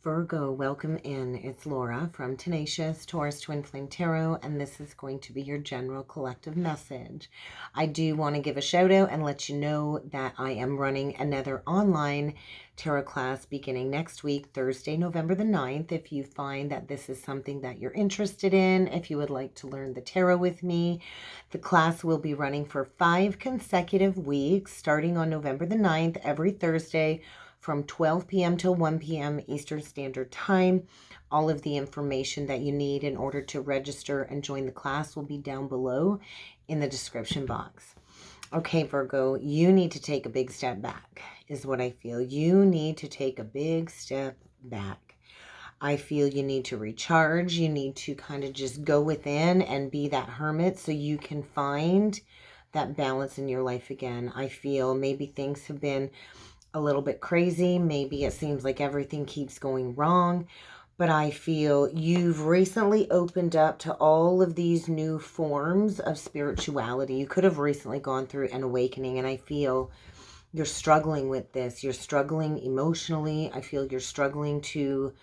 Virgo, welcome in. It's Laura from Tenacious Taurus Twin Flame Tarot, and this is going to be your general collective message. I do want to give a shout out and let you know that I am running another online tarot class beginning next week, Thursday, November the 9th. If you find that this is something that you're interested in, if you would like to learn the tarot with me, the class will be running for 5 consecutive weeks, starting on November the 9th, every Thursday, from 12 p.m. till 1 p.m. Eastern Standard Time. All of the information that you need in order to register and join the class will be down below in the description box. Okay, Virgo, you need to take a big step back, is what I feel. You need to take a big step back. I feel you need to recharge. You need to kind of just go within and be that hermit so you can find that balance in your life again. I feel maybe things have been a little bit crazy. Maybe it seems like everything keeps going wrong, but I feel you've recently opened up to all of these new forms of spirituality. You could have recently gone through an awakening, and I feel you're struggling with this. You're struggling emotionally. I feel you're struggling to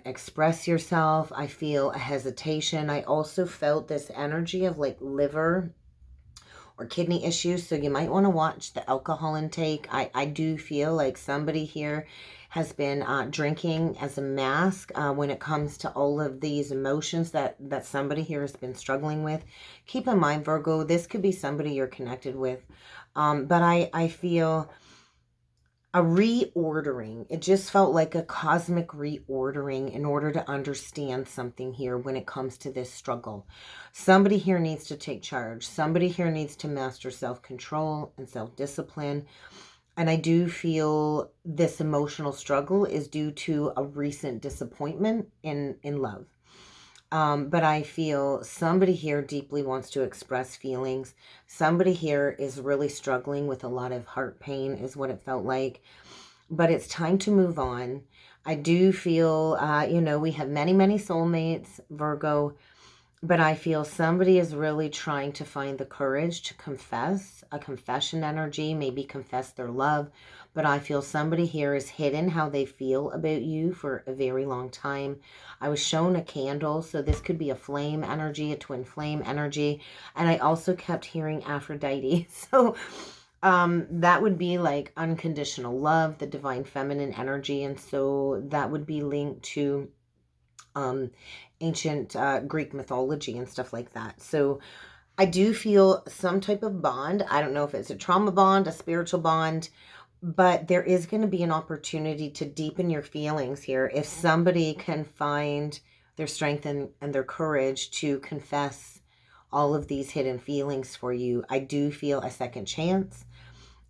express yourself. I feel a hesitation. I also felt this energy of like liver or kidney issues, so you might want to watch the alcohol intake. I do feel like somebody here has been drinking as a mask when it comes to all of these emotions that somebody here has been struggling with. Keep in mind, Virgo, this could be somebody you're connected with, but I feel a reordering. It just felt like a cosmic reordering in order to understand something here when it comes to this struggle. Somebody here needs to take charge. Somebody here needs to master self-control and self-discipline. And I do feel this emotional struggle is due to a recent disappointment in love. But I feel somebody here deeply wants to express feelings. Somebody here is really struggling with a lot of heart pain is what it felt like. But it's time to move on. I do feel, we have many, many soulmates, Virgo. But I feel somebody is really trying to find the courage to confess, a confession energy, maybe confess their love. But I feel somebody here is hidden how they feel about you for a very long time. I was shown a candle, so this could be a flame energy, a twin flame energy. And I also kept hearing Aphrodite. So that would be like unconditional love, the divine feminine energy. And so that would be linked to ancient Greek mythology and stuff like that. So I do feel some type of bond. I don't know if it's a trauma bond, a spiritual bond, but there is going to be an opportunity to deepen your feelings here. If somebody can find their strength and their courage to confess all of these hidden feelings for you, I do feel a second chance.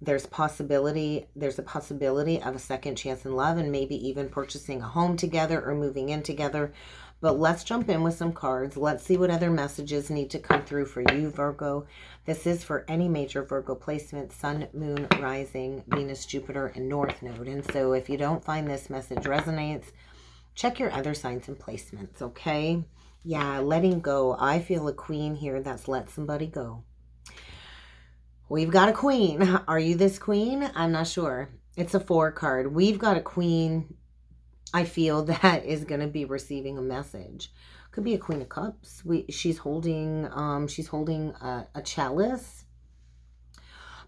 There's a possibility of a second chance in love and maybe even purchasing a home together or moving in together. But let's jump in with some cards. Let's see what other messages need to come through for you, Virgo. This is for any major Virgo placement: Sun, Moon, Rising, Venus, Jupiter, and North Node. And so if you don't find this message resonates, check your other signs and placements, okay? Yeah, letting go. I feel a queen here that's let somebody go. We've got a queen. Are you this queen? I'm not sure. It's a 4 card. We've got a queen, I feel, that is going to be receiving a message. Could be a Queen of Cups. She's holding a chalice.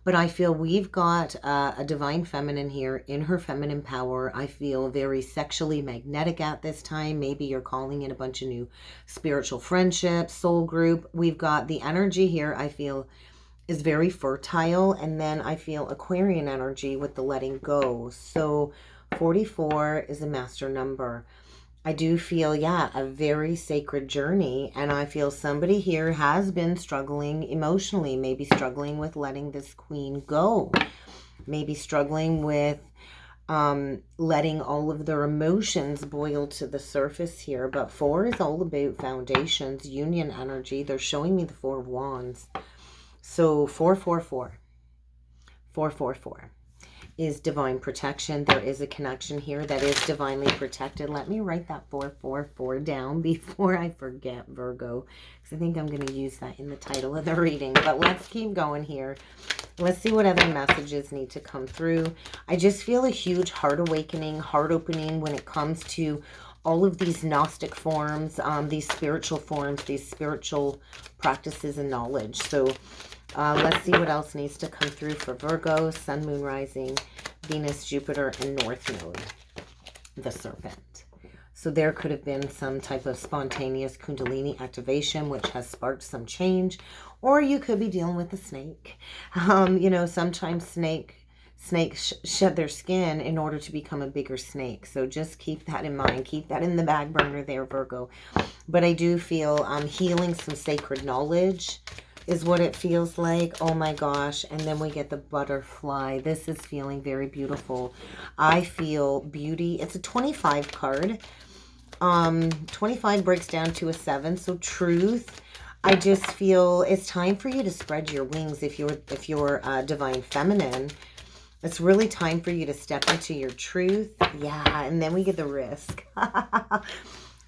But I feel we've got a divine feminine here in her feminine power. I feel very sexually magnetic at this time. Maybe you're calling in a bunch of new spiritual friendships, soul group. We've got the energy here, I feel, is very fertile. And then I feel Aquarian energy with the letting go. So 44 is a master number. I do feel, yeah, a very sacred journey. And I feel somebody here has been struggling emotionally, maybe struggling with letting this queen go, maybe struggling with letting all of their emotions boil to the surface here. But 4 is all about foundations, union energy. They're showing me the 4 of Wands. So 444 is divine protection. There is a connection here that is divinely protected. Let me write that 444 down before I forget, Virgo, because I think I'm going to use that in the title of the reading. But let's keep going here. Let's see what other messages need to come through. I just feel a huge heart awakening, heart opening when it comes to all of these Gnostic forms, these spiritual forms, these spiritual practices and knowledge. So let's see what else needs to come through for Virgo, Sun, Moon, Rising, Venus, Jupiter, and North Node, the Serpent. So there could have been some type of spontaneous Kundalini activation, which has sparked some change. Or you could be dealing with a snake. You know, sometimes snakes shed their skin in order to become a bigger snake. So just keep that in mind. Keep that in the back burner there, Virgo. But I do feel healing some sacred knowledge is what it feels like. Oh my gosh. And then we get the butterfly. This is feeling very beautiful. I feel beauty. It's a 25 card. 25 breaks down to a 7. So truth. I just feel it's time for you to spread your wings. If you're divine feminine, it's really time for you to step into your truth. Yeah, and then we get the risk.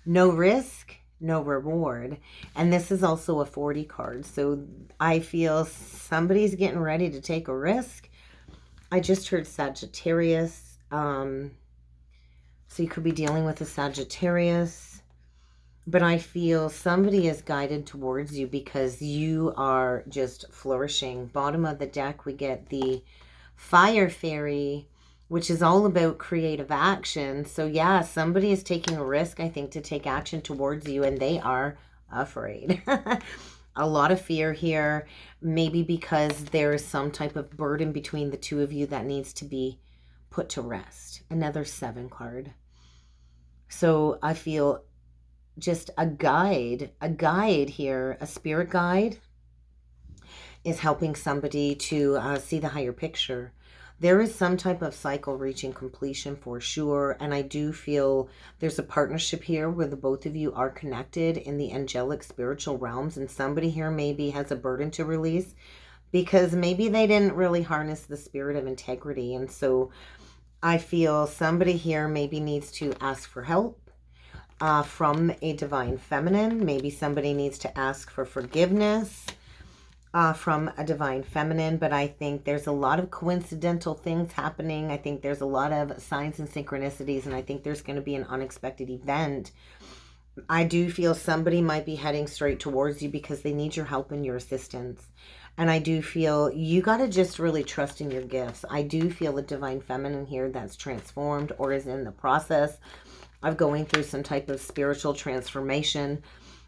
No risk, no reward. And this is also a 40 card. So I feel somebody's getting ready to take a risk. I just heard Sagittarius. So you could be dealing with a Sagittarius. But I feel somebody is guided towards you because you are just flourishing. Bottom of the deck, we get the Fire Fairy, which is all about creative action. So yeah, somebody is taking a risk, I think, to take action towards you, and they are afraid. A lot of fear here, maybe because there is some type of burden between the two of you that needs to be put to rest. Another 7 card. So I feel just a guide here, a spirit guide is helping somebody to see the higher picture. There is some type of cycle reaching completion for sure. And I do feel there's a partnership here where the both of you are connected in the angelic spiritual realms. And somebody here maybe has a burden to release because maybe they didn't really harness the spirit of integrity. And so I feel somebody here maybe needs to ask for help. From a divine feminine. Maybe somebody needs to ask for forgiveness from a divine feminine. But I think there's a lot of coincidental things happening. I think there's a lot of signs and synchronicities. And I think there's going to be an unexpected event. I do feel somebody might be heading straight towards you because they need your help and your assistance. And I do feel you got to just really trust in your gifts. I do feel a divine feminine here that's transformed or is in the process of going through some type of spiritual transformation.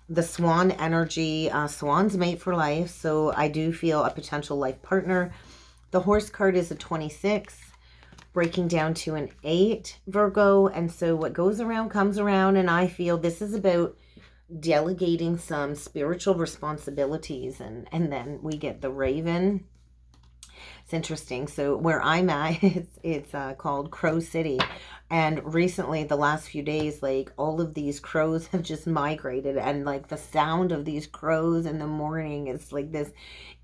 The swan energy, swans mate for life. So I do feel a potential life partner. The horse card is a 26, breaking down to an 8, Virgo. And so what goes around comes around. And I feel this is about delegating some spiritual responsibilities. And then we get the raven. It's interesting. So where I'm at, it's called Crow City. And recently, the last few days, like all of these crows have just migrated. And like the sound of these crows in the morning, it's like this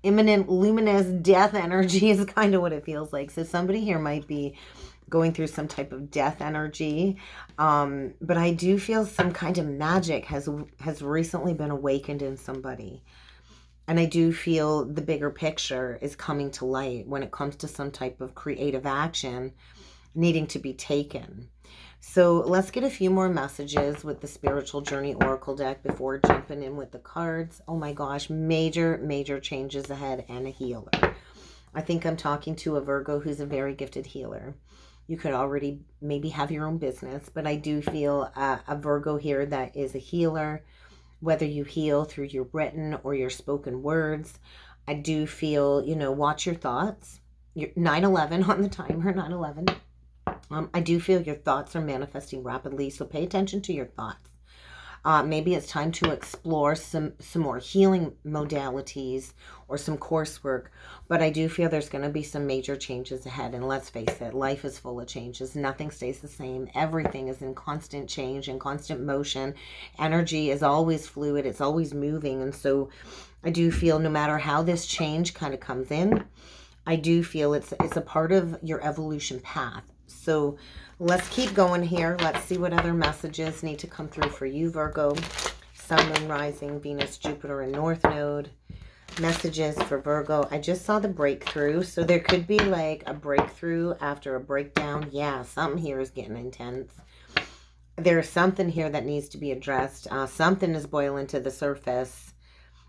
imminent luminous death energy is kind of what it feels like. So somebody here might be going through some type of death energy. But I do feel some kind of magic has recently been awakened in somebody. And I do feel the bigger picture is coming to light when it comes to some type of creative action needing to be taken. So let's get a few more messages with the Spiritual Journey Oracle deck before jumping in with the cards. Oh my gosh, major changes ahead and a healer. I think I'm talking to a Virgo who's a very gifted healer. You could already maybe have your own business, but I do feel a Virgo here that is a healer. Whether you heal through your written or your spoken words, I do feel, watch your thoughts. You're 9/11 on the timer, 9/11. I do feel your thoughts are manifesting rapidly, so pay attention to your thoughts. Maybe it's time to explore some more healing modalities or some coursework, but I do feel there's going to be some major changes ahead. And let's face it, life is full of changes. Nothing stays the same. Everything is in constant change and constant motion. Energy is always fluid. It's always moving. And so I do feel no matter how this change kind of comes in, I do feel it's a part of your evolution path. So let's keep going here. Let's see what other messages need to come through for you, Virgo. Sun, Moon, Rising, Venus, Jupiter, and North Node. Messages for Virgo. I just saw the breakthrough. So there could be like a breakthrough after a breakdown. Yeah, something here is getting intense. There's something here that needs to be addressed. Something is boiling to the surface.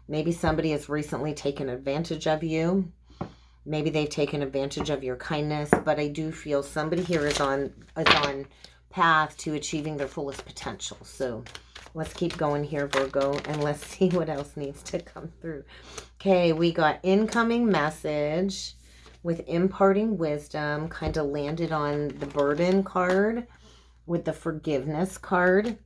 Maybe somebody has recently taken advantage of you. Maybe they've taken advantage of your kindness. But I do feel somebody here is on path to achieving their fullest potential. So let's keep going here, Virgo, and let's see what else needs to come through. Okay, we got incoming message with imparting wisdom, kind of landed on the burden card with the forgiveness card.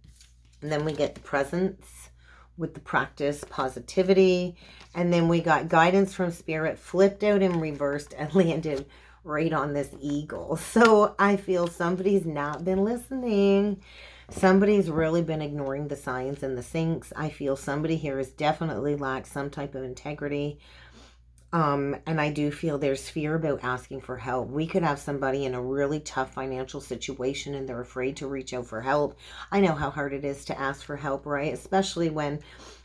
And then we get the presence with the practice positivity. And then we got guidance from spirit flipped out and reversed and landed right on this eagle. So I feel somebody's not been listening. Somebody's really been ignoring the signs and the syncs. I feel somebody here has definitely lacked some type of integrity. And I do feel there's fear about asking for help. We could have somebody in a really tough financial situation and they're afraid to reach out for help. I know how hard it is to ask for help, right? Especially when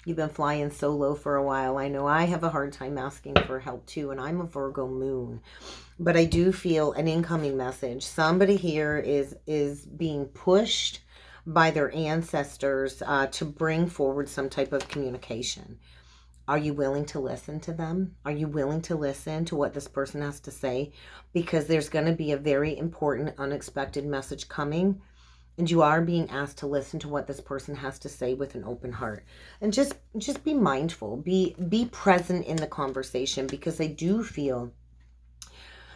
you've been flying solo for a while. I know I have a hard time asking for help too, and I'm a Virgo moon. But I do feel an incoming message. Somebody here is being pushed by their ancestors to bring forward some type of communication. Are you willing to listen to them? Are you willing to listen to what this person has to say? Because there's going to be a very important, unexpected message coming. And you are being asked to listen to what this person has to say with an open heart. And just be mindful. Be present in the conversation, because I do feel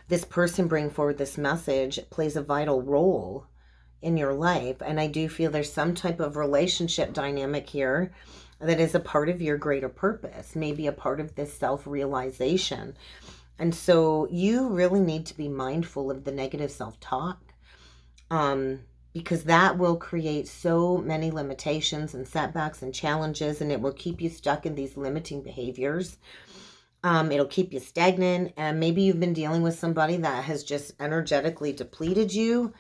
this person bring forward this message plays a vital role in your life. And I do feel there's some type of relationship dynamic here that is a part of your greater purpose, maybe a part of this self-realization. And so you really need to be mindful of the negative self-talk, because that will create so many limitations and setbacks and challenges, and it will keep you stuck in these limiting behaviors. It'll keep you stagnant, and maybe you've been dealing with somebody that has just energetically depleted you.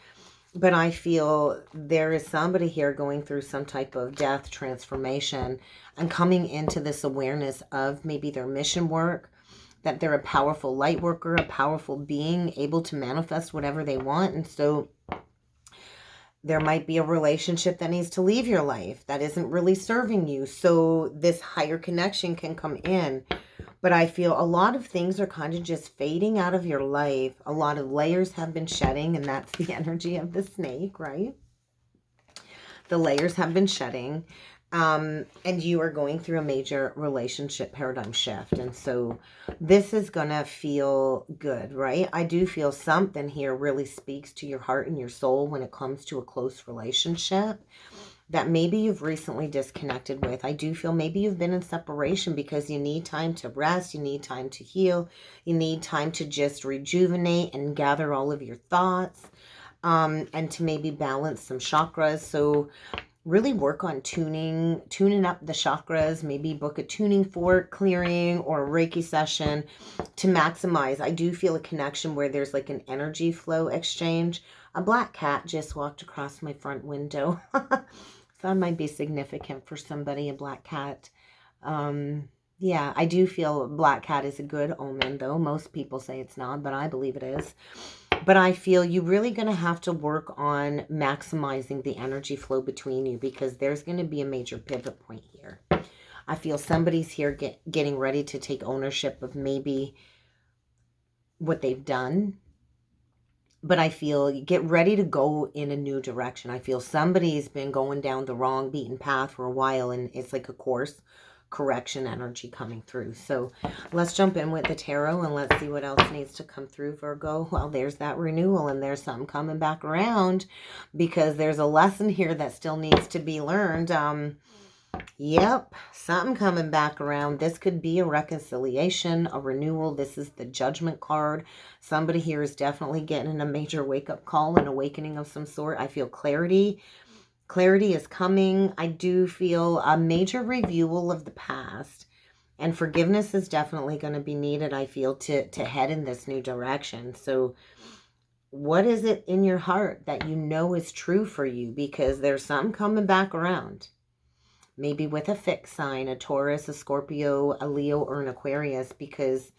But I feel there is somebody here going through some type of death transformation and coming into this awareness of maybe their mission work, that they're a powerful light worker, a powerful being able to manifest whatever they want. And so there might be a relationship that needs to leave your life that isn't really serving you. So this higher connection can come in. But I feel a lot of things are kind of just fading out of your life. A lot of layers have been shedding, and that's the energy of the snake, right? The layers have been shedding, and you are going through a major relationship paradigm shift. And so this is going to feel good, right? I do feel something here really speaks to your heart and your soul when it comes to a close relationship that maybe you've recently disconnected with. I do feel maybe you've been in separation because you need time to rest, you need time to heal, you need time to just rejuvenate and gather all of your thoughts, and to maybe balance some chakras. So really work on tuning up the chakras, maybe book a tuning fork clearing or a Reiki session to maximize. I do feel a connection where there's like an energy flow exchange. A black cat just walked across my front window. That might be significant for somebody, a black cat. Yeah, I do feel a black cat is a good omen, though. Most people say it's not, but I believe it is. But I feel you're really going to have to work on maximizing the energy flow between you, because there's going to be a major pivot point here. I feel somebody's here getting ready to take ownership of maybe what they've done. But I feel you get ready to go in a new direction. I feel somebody's been going down the wrong beaten path for a while, and it's like a course correction energy coming through. So let's jump in with the tarot and let's see what else needs to come through, Virgo. Well, there's that renewal, and there's something coming back around, because there's a lesson here that still needs to be learned. Yep, something coming back around. This could be a reconciliation, a renewal. This is the Judgment card. Somebody here is definitely getting a major wake-up call, an awakening of some sort. I feel clarity. Clarity is coming. I do feel a major reviewal of the past. And forgiveness is definitely going to be needed, I feel, to head in this new direction. So what is it in your heart that you know is true for you? Because there's something coming back around. maybe with a fixed sign, a Taurus, a Scorpio, a Leo, or an Aquarius, because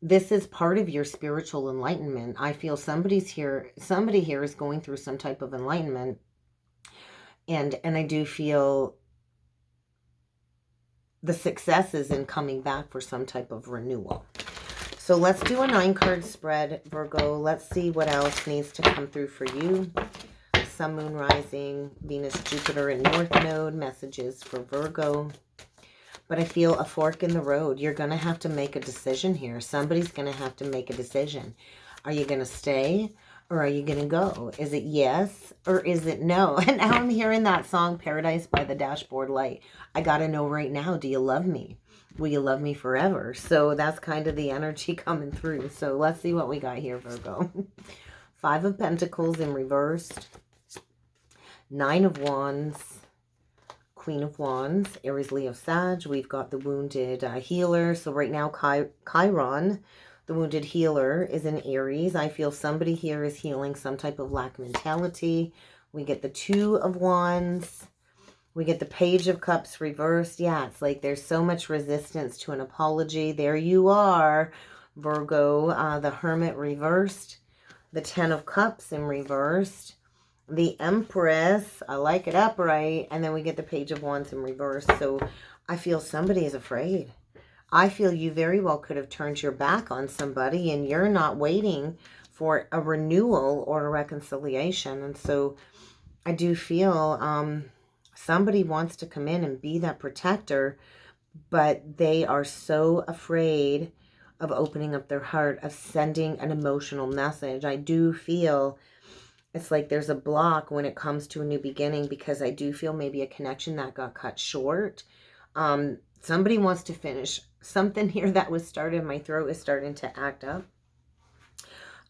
this is part of your spiritual enlightenment. I feel somebody here is going through some type of enlightenment. And I do feel the success is in coming back for some type of renewal. So let's do a 9-card spread, Virgo. Let's see what else needs to come through for you. Sun, Moon, Rising, Venus, Jupiter, and North Node. Messages for Virgo. But I feel a fork in the road. You're going to have to make a decision here. Somebody's going to have to make a decision. Are you going to stay or are you going to go? Is it yes or is it no? And now I'm hearing that song, Paradise by the Dashboard Light. I got to know right now, do you love me? Will you love me forever? So that's kind of the energy coming through. So let's see what we got here, Virgo. 5 of Pentacles in reversed. 9 of Wands. Queen of Wands, Aries, Leo, Sag. We've got the wounded healer. So right now, Chiron, the wounded healer, is in Aries. I feel somebody here is healing some type of lack mentality. We get the 2 of Wands. We get the Page of Cups reversed. Yeah, it's like there's so much resistance to an apology. There you are, Virgo. The Hermit reversed. The 10 of Cups in reversed. The Empress, I like it upright, and then we get the Page of Wands in reverse. So I feel somebody is afraid. I feel you very well could have turned your back on somebody and you're not waiting for a renewal or a reconciliation. And so I do feel somebody wants to come in and be that protector, but they are so afraid of opening up their heart, of sending an emotional message. I do feel it's like there's a block when it comes to a new beginning, because I do feel maybe a connection that got cut short. Somebody wants to finish something here that was started. My throat is starting to act up.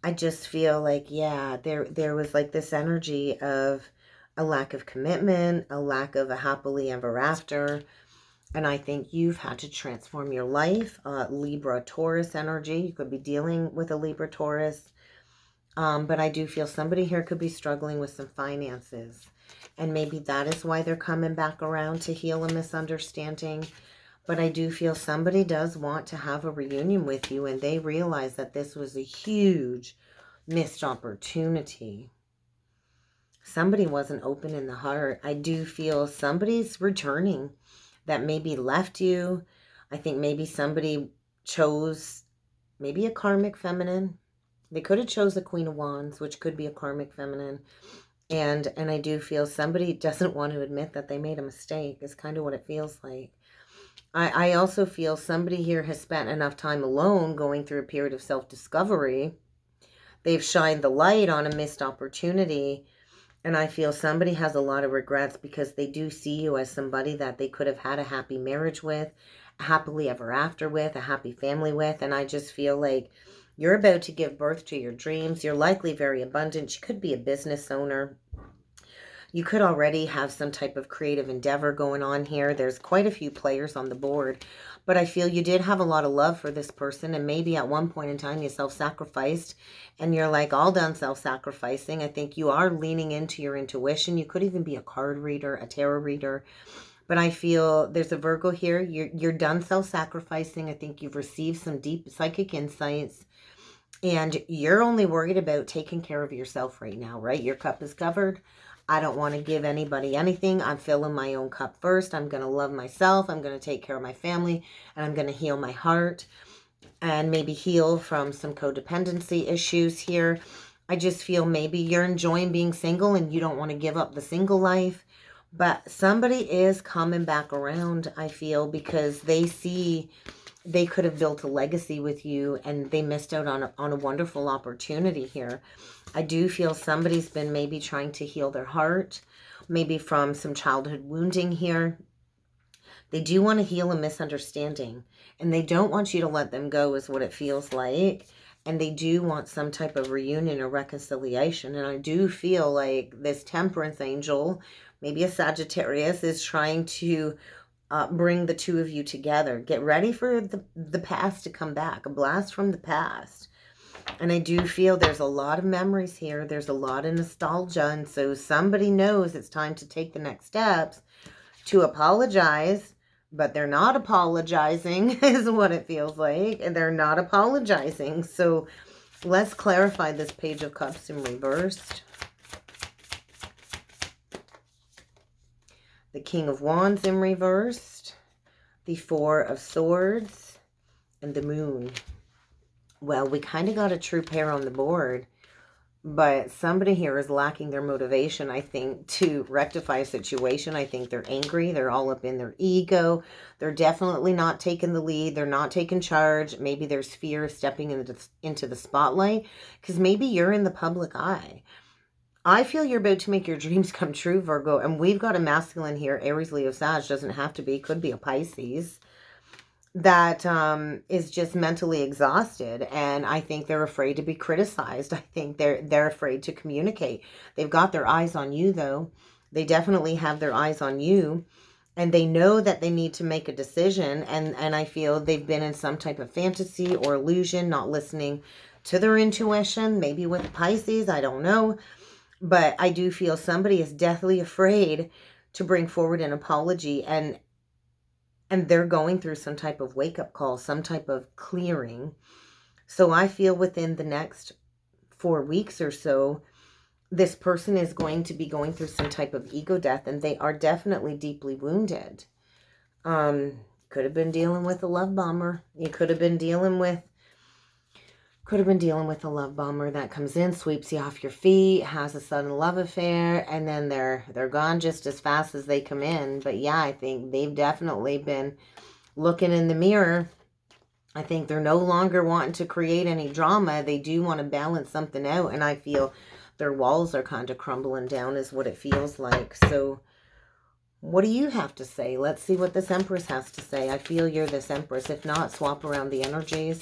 I just feel like, yeah, there was like this energy of a lack of commitment, a lack of a happily ever after. And I think you've had to transform your life. Libra, Taurus energy. You could be dealing with a Libra, Taurus. But I do feel somebody here could be struggling with some finances. And maybe that is why they're coming back around to heal a misunderstanding. But I do feel somebody does want to have a reunion with you, and they realize that this was a huge missed opportunity. Somebody wasn't open in the heart. I do feel somebody's returning that maybe left you. I think maybe somebody chose maybe a karmic feminine. They could have chose the Queen of Wands, which could be a karmic feminine. And I do feel somebody doesn't want to admit that they made a mistake, is kind of what it feels like. I also feel somebody here has spent enough time alone going through a period of self-discovery. They've shined the light on a missed opportunity. And I feel somebody has a lot of regrets because they do see you as somebody that they could have had a happy marriage with, a happily ever after with, a happy family with. And I just feel like you're about to give birth to your dreams. You're likely very abundant. You could be a business owner. You could already have some type of creative endeavor going on here. There's quite a few players on the board. But I feel you did have a lot of love for this person. And maybe at one point in time you self-sacrificed. And you're like all done self-sacrificing. I think you are leaning into your intuition. You could even be a card reader, a tarot reader. But I feel there's a Virgo here. You're done self-sacrificing. I think you've received some deep psychic insights. And you're only worried about taking care of yourself right now, right? Your cup is covered. I don't want to give anybody anything. I'm filling my own cup first. I'm going to love myself. I'm going to take care of my family. And I'm going to heal my heart. And maybe heal from some codependency issues here. I just feel maybe you're enjoying being single and you don't want to give up the single life. But somebody is coming back around, I feel, because they see they could have built a legacy with you and they missed out on a wonderful opportunity here. I do feel somebody's been maybe trying to heal their heart, maybe from some childhood wounding here. They do want to heal a misunderstanding and they don't want you to let them go is what it feels like. And they do want some type of reunion or reconciliation. And I do feel like this Temperance angel, maybe a Sagittarius, is trying to bring the two of you together. Get ready for the past to come back, a blast from the past. And I do feel there's a lot of memories here. There's a lot of nostalgia. And so somebody knows it's time to take the next steps to apologize, but they're not apologizing is what it feels like. And they're not apologizing. So let's clarify this Page of Cups in reversed. The King of Wands in reversed. The Four of Swords. And the Moon. Well, we kind of got a true pair on the board. But somebody here is lacking their motivation, I think, to rectify a situation. I think they're angry. They're all up in their ego. They're definitely not taking the lead. They're not taking charge. Maybe there's fear of stepping into the spotlight because maybe you're in the public eye. I feel you're about to make your dreams come true, Virgo. And we've got a masculine here. Aries, Leo, Sag. Doesn't have to be. Could be a Pisces. That is just mentally exhausted, and I think they're afraid to be criticized. I think they're afraid to communicate. They've got their eyes on you, though. They definitely have their eyes on you, and they know that they need to make a decision, and I feel they've been in some type of fantasy or illusion, not listening to their intuition, maybe with Pisces, I don't know. But I do feel somebody is deathly afraid to bring forward an apology, and they're going through some type of wake-up call, some type of clearing. So I feel within the next 4 weeks or so, this person is going to be going through some type of ego death, and they are definitely deeply wounded. Could have been dealing with a love bomber. You could have been dealing with a love bomber that comes in, sweeps you off your feet, has a sudden love affair, and then they're gone just as fast as they come in. But yeah, I think they've definitely been looking in the mirror. I think they're no longer wanting to create any drama. They do want to balance something out, and I feel their walls are kind of crumbling down is what it feels like. So what do you have to say? Let's see what this Empress has to say. I feel you're this Empress. If not, swap around the energies.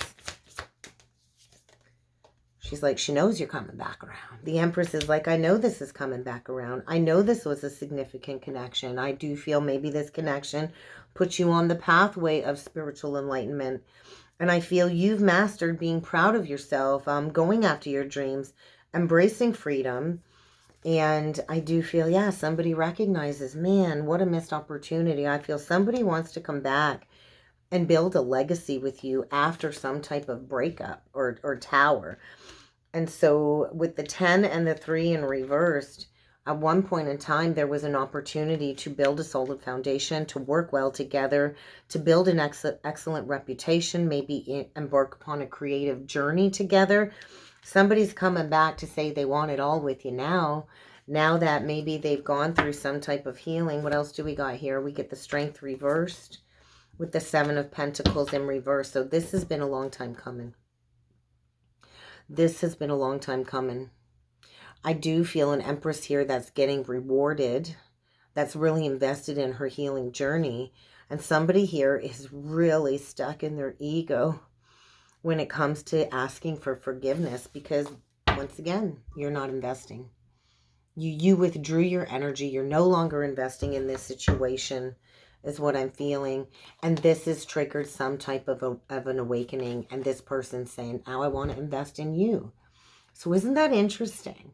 She's like, she knows you're coming back around. The Empress is like, I know this is coming back around. I know this was a significant connection. I do feel maybe this connection puts you on the pathway of spiritual enlightenment. And I feel you've mastered being proud of yourself, going after your dreams, embracing freedom. And I do feel, yeah, somebody recognizes, man, what a missed opportunity. I feel somebody wants to come back and build a legacy with you after some type of breakup or tower. And so with the 10 and the 3 in reversed, at one point in time, there was an opportunity to build a solid foundation, to work well together, to build an excellent reputation, maybe embark upon a creative journey together. Somebody's coming back to say they want it all with you now that maybe they've gone through some type of healing. What else do we got here? We get the Strength reversed with the 7 of Pentacles in reverse. So this has been a long time coming. This has been a long time coming. I do feel an Empress here that's getting rewarded, that's really invested in her healing journey. And somebody here is really stuck in their ego when it comes to asking for forgiveness because, once again, you're not investing. You withdrew your energy. You're no longer investing in this situation is what I'm feeling. And this has triggered some type of an awakening. And this person's saying, now I want to invest in you. So isn't that interesting?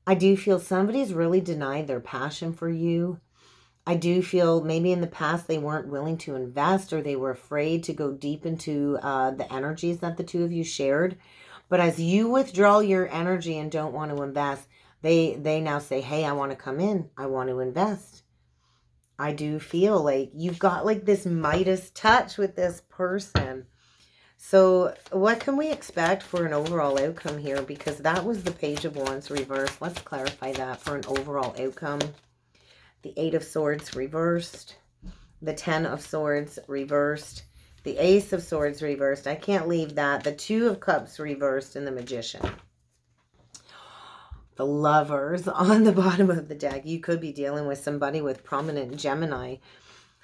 I do feel somebody's really denied their passion for you. I do feel maybe in the past they weren't willing to invest or they were afraid to go deep into the energies that the two of you shared. But as you withdraw your energy and don't want to invest, they now say, hey, I want to come in. I want to invest. I do feel like you've got like this Midas touch with this person. So what can we expect for an overall outcome here? Because that was the Page of Wands reversed. Let's clarify that for an overall outcome. The 8 of Swords reversed. The 10 of Swords reversed. The Ace of Swords reversed. I can't leave that. The 2 of Cups reversed and the Magician. The Lovers on the bottom of the deck. You could be dealing with somebody with prominent Gemini.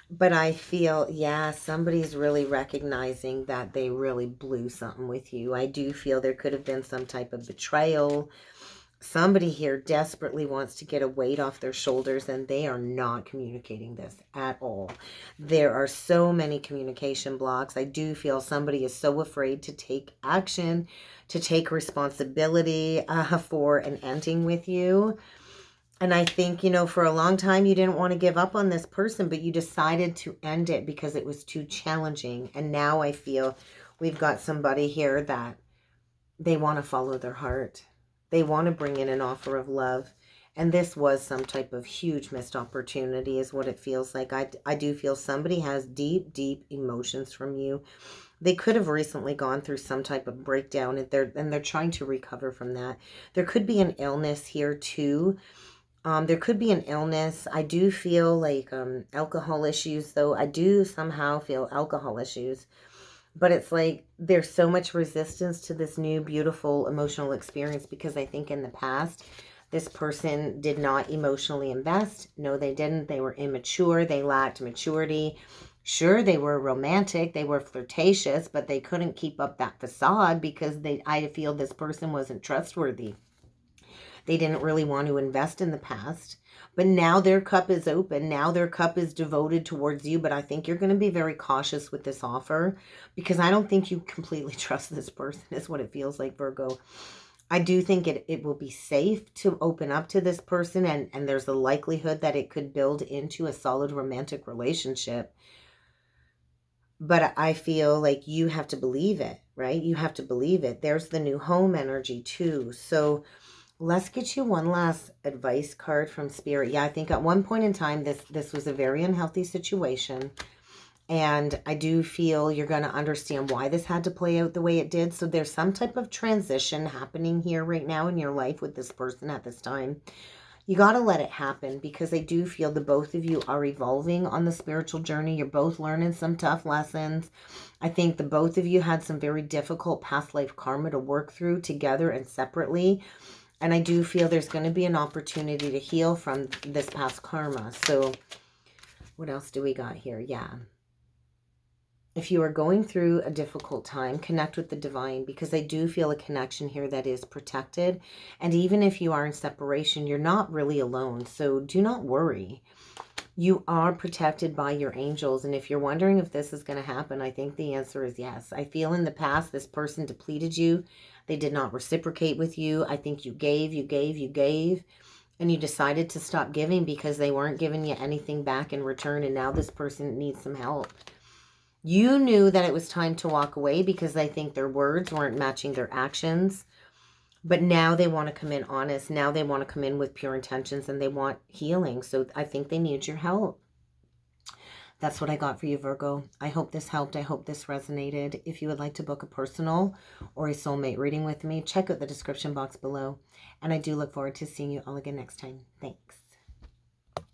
But I feel, yeah, somebody's really recognizing that they really blew something with you. I do feel there could have been some type of betrayal. Somebody here desperately wants to get a weight off their shoulders, and they are not communicating this at all. There are so many communication blocks. I do feel somebody is so afraid to take action, to take responsibility for an ending with you. And I think, you know, for a long time you didn't want to give up on this person, but you decided to end it because it was too challenging. And now I feel we've got somebody here that they want to follow their heart. They want to bring in an offer of love. And this was some type of huge missed opportunity is what it feels like. I do feel somebody has deep, deep emotions from you. They could have recently gone through some type of breakdown and they're trying to recover from that. There could be an illness here too. There could be an illness. I do feel like alcohol issues, though. I do somehow feel alcohol issues. But it's like there's so much resistance to this new, beautiful emotional experience because I think in the past, this person did not emotionally invest. No, they didn't. They were immature. They lacked maturity. Sure, they were romantic. They were flirtatious, but they couldn't keep up that facade because I feel this person wasn't trustworthy. They didn't really want to invest in the past. But now their cup is open. Now their cup is devoted towards you. But I think you're going to be very cautious with this offer because I don't think you completely trust this person is what it feels like, Virgo. I do think it will be safe to open up to this person. And there's a likelihood that it could build into a solid romantic relationship. But I feel like you have to believe it, right? You have to believe it. There's the new home energy too. So let's get you one last advice card from Spirit. Yeah, I think at one point in time, this was a very unhealthy situation. And I do feel you're going to understand why this had to play out the way it did. So there's some type of transition happening here right now in your life with this person at this time. You got to let it happen because I do feel the both of you are evolving on the spiritual journey. You're both learning some tough lessons. I think the both of you had some very difficult past life karma to work through together and separately. And I do feel there's going to be an opportunity to heal from this past karma. So what else do we got here? Yeah. If you are going through a difficult time, connect with the divine because I do feel a connection here that is protected. And even if you are in separation, you're not really alone. So do not worry. You are protected by your angels. And if you're wondering if this is going to happen, I think the answer is yes. I feel in the past this person depleted you. They did not reciprocate with you. I think you gave, and you decided to stop giving because they weren't giving you anything back in return. And now this person needs some help. You knew that it was time to walk away because I think their words weren't matching their actions. But now they want to come in honest. Now they want to come in with pure intentions and they want healing. So I think they need your help. That's what I got for you, Virgo. I hope this helped. I hope this resonated. If you would like to book a personal or a soulmate reading with me, check out the description box below. And I do look forward to seeing you all again next time. Thanks.